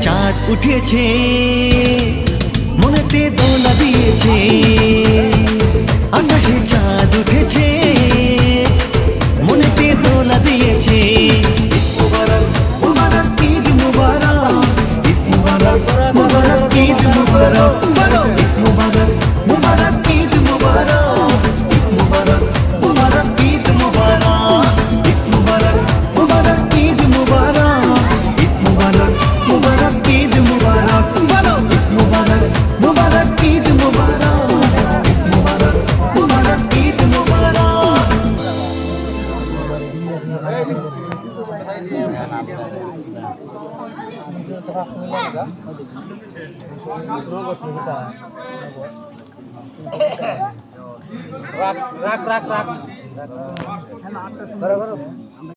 চাঁদ উঠেছে, মনেতে দোলা দিয়েছে। আকাশে চাঁদ উঠেছে, মনেতে দোলা দিয়েছে। ঈদ মুবারক মুবারক ঈদ মুবারক, ঈদ মুবারক মুবারক ঈদ মুবারক, ঈদ মুবারক মুবারক ঈদ মুবারক, ঈদ মুবারক মুবারক ঈদ মুবারক, ঈদ মুবারক মুবারক ঈদ মুবারক, ঈদ মুবারক মুবারক ঈদ মুবারক, ঈদ মুবারক মুবারক ঈদ মুবারক, ঈদ মুবারক মুবারক ঈদ মুবারক। রাখ রাখ রাখ রাখ